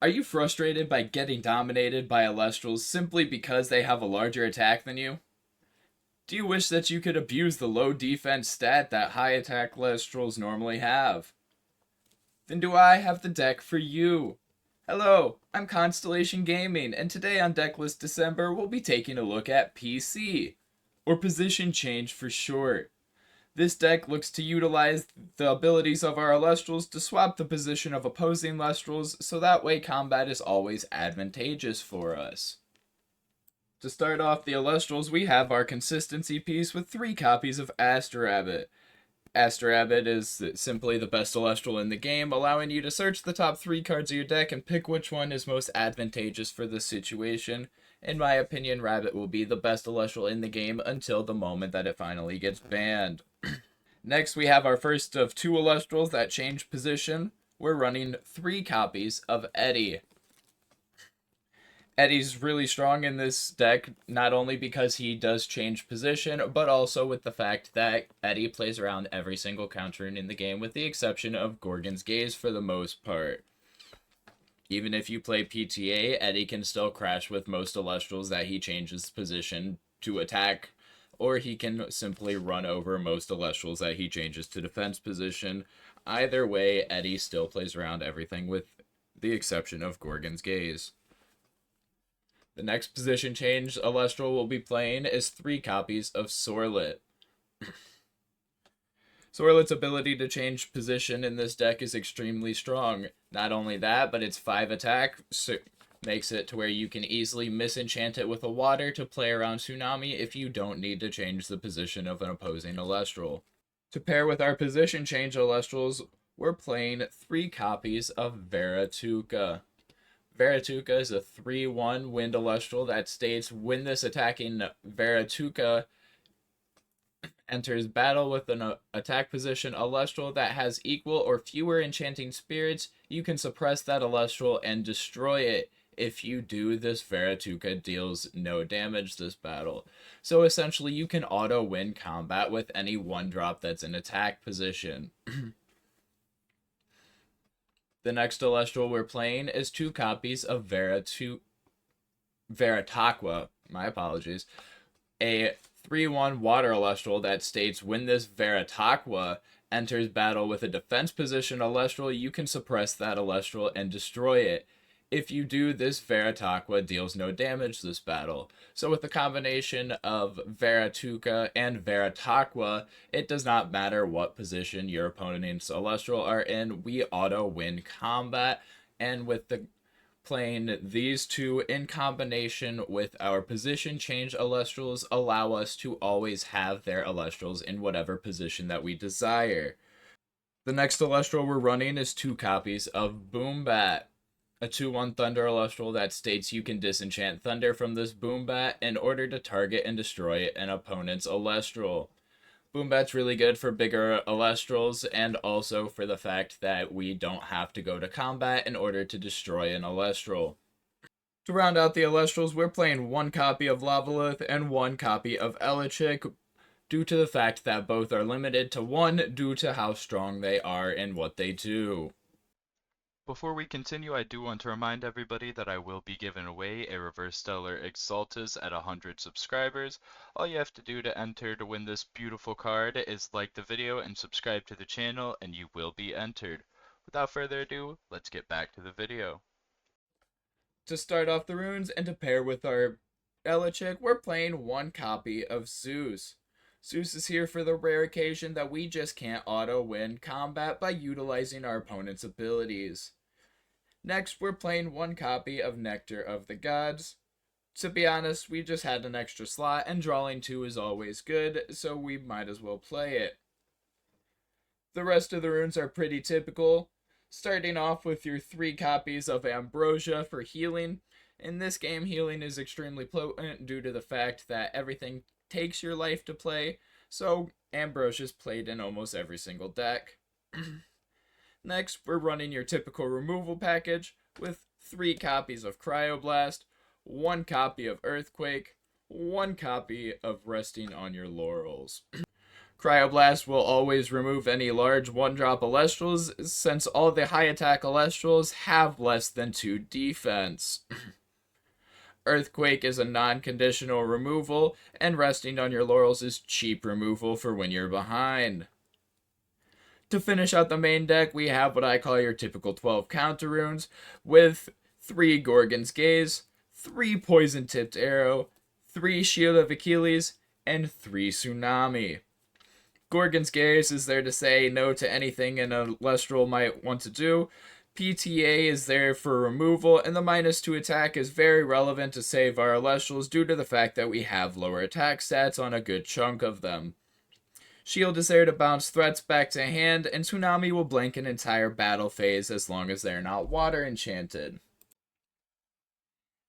Are you frustrated by getting dominated by Alestrals simply because they have a larger attack than you? Do you wish that you could abuse the low defense stat that high attack Alestrals normally have? Then do I have the deck for you? Hello, I'm Constellation Gaming, and today on Decklist December we'll be taking a look at PC, or Position Change for short. This deck looks to utilize the abilities of our Alestrals to swap the position of opposing Lestrals, so that way combat is always advantageous for us. To start off the Alestrals, we have our consistency piece with 3 copies of Astrabbit. Astrabbit is simply the best Celestial in the game, allowing you to search the top 3 cards of your deck and pick which one is most advantageous for the situation. In my opinion, Rabbit will be the best Celestial in the game until the moment that it finally gets banned. Next, we have our first of 2 Alestrals that change position. We're running 3 copies of Eddie. Eddie's really strong in this deck, not only because he does change position, but also with the fact that Eddie plays around every single counter in the game, with the exception of Gorgon's Gaze for the most part. Even if you play PTA, Eddie can still crash with most Alestrals that he changes position to attack, or he can simply run over most Alestrals that he changes to defense position. Either way, Eddie still plays around everything with the exception of Gorgon's Gaze. The next position change Alestral will be playing is 3 copies of Sorlet. Sorlet's ability to change position in this deck is extremely strong. Not only that, but its 5 attack makes it to where you can easily misenchant it with a water to play around Tsunami if you don't need to change the position of an opposing Alestral. To pair with our position change Alestrals, we're playing 3 copies of Veratuka. Veratuka is a 3-1 wind Alestral that states when this attacking Veratuka enters battle with an attack position Alestral that has equal or fewer enchanting spirits, you can suppress that Alestral and destroy it. If you do, this Veratuka deals no damage this battle. So essentially, you can auto-win combat with any 1-drop that's in attack position. The next Alestral we're playing is 2 copies of Veratakwa. My apologies. A 3-1 water Alestral that states when this Veratakwa enters battle with a defense position Alestral, you can suppress that Alestral and destroy it. If you do, this Veratakwa deals no damage this battle. So with the combination of Veratuka and Veratakwa, it does not matter what position your opponent's Alestral are in, we auto-win combat. And with the playing these 2 in combination with our position change Alestrals allow us to always have their Alestrals in whatever position that we desire. The next Alestral we're running is 2 copies of Boombat, a 2-1 Thunder Alestral that states you can disenchant Thunder from this Boombat in order to target and destroy an opponent's Alestral. Boombat's really good for bigger Alestrals and also for the fact that we don't have to go to combat in order to destroy an Alestral. To round out the Alestrals, we're playing 1 copy of Lavalith and 1 copy of Elichick, due to the fact that both are limited to 1 due to how strong they are and what they do. Before we continue, I do want to remind everybody that I will be giving away a Reverse Stellar Exaltus at 100 subscribers. All you have to do to enter to win this beautiful card is like the video and subscribe to the channel, and you will be entered. Without further ado, let's get back to the video. To start off the runes and to pair with our Elichick, we're playing 1 copy of Zeus. Zeus is here for the rare occasion that we just can't auto-win combat by utilizing our opponent's abilities. Next, we're playing 1 copy of Nectar of the Gods. To be honest, we just had an extra slot, and drawing 2 is always good, so we might as well play it. The rest of the runes are pretty typical, starting off with your 3 copies of Ambrosia for healing. In this game, healing is extremely potent due to the fact that everything takes your life to play, so Ambrosia is played in almost every single deck. Next, we're running your typical removal package with 3 copies of Cryoblast, 1 copy of Earthquake, 1 copy of Resting on Your Laurels. Cryoblast will always remove any large one-drop Alestrals, since all the high-attack Alestrals have less than 2 defense. Earthquake is a non-conditional removal, and resting on your laurels is cheap removal for when you're behind. To finish out the main deck, we have what I call your typical 12 counter runes, with 3 Gorgon's Gaze, 3 Poison Tipped Arrow, 3 Shield of Achilles, and 3 Tsunami. Gorgon's Gaze is there to say no to anything an Alestral might want to do. PTA is there for removal, and the -2 attack is very relevant to save our Alestrals due to the fact that we have lower attack stats on a good chunk of them. Shield is there to bounce threats back to hand, and Tsunami will blank an entire battle phase as long as they're not water enchanted.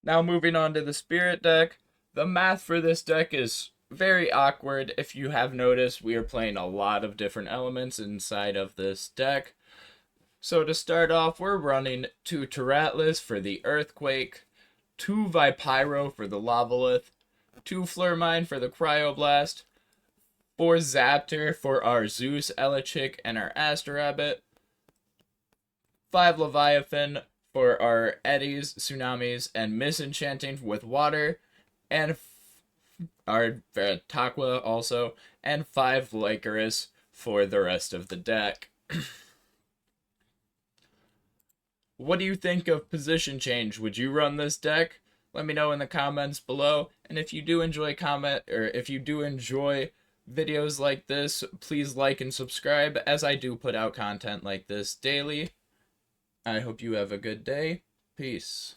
Now moving on to the Spirit deck. The math for this deck is very awkward. If you have noticed, we are playing a lot of different elements inside of this deck. So to start off, we're running 2 Terratlas for the Earthquake, 2 Vipyro for the Lavalith, 2 Flurmine for the Cryoblast, 4 Zaptor for our Zeus Elichick and our Astrabbit, 5 Leviathan for our Eddies, Tsunamis, and Misenchanting with Water, and our Verataqua also, and 5 Lycaris for the rest of the deck. What do you think of position change? Would you run this deck? Let me know in the comments below. And if you do enjoy videos like this, please like and subscribe, as I do put out content like this daily. I hope you have a good day. Peace.